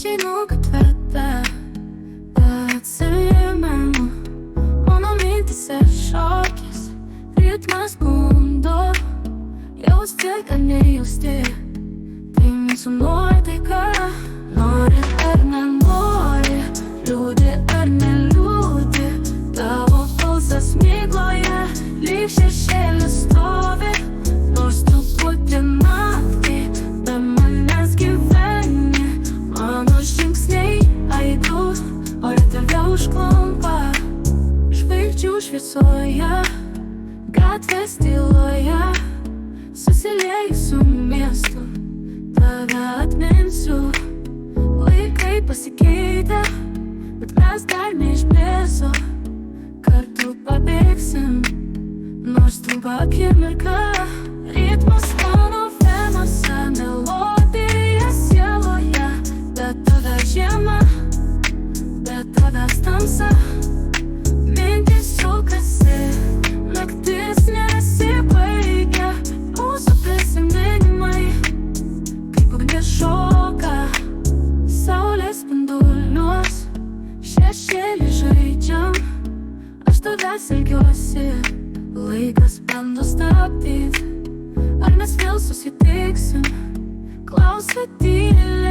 išeinu gatvę, atsimenu mano mintyse šokis, ritmas gundo, jausti ar nejausti, tai mūsų nuotaika. Nori ar nenori, liūdi ar neliūdi, tavo pulsas migloje lyg šešėlis stovi. Nors truputį naktį be manęs gyveni, mano žingsniai aidus, ore tave užklumpa. Žvaigždžių šviesoje, gatvės tyloje, susilieju su miestu, tave atminsiu. Laikai pasikeitė, bet mes dar neišblėso, kartu pabėgsim, nors trumpa akimirka. Ritmas mano venose, melodija sieloje, be tavęs žiema, be tavęs tamsa. Mintys sukasi, naktis nesibaigia, mūsų prisiminimai kaip ugnis šoka. Saulės spinduliuos, šešėlį žaidžiam, aš tavęs ilgiuosi, laikas bando stabdyt. Ar mes vėl susitiksim, klausia tyliai.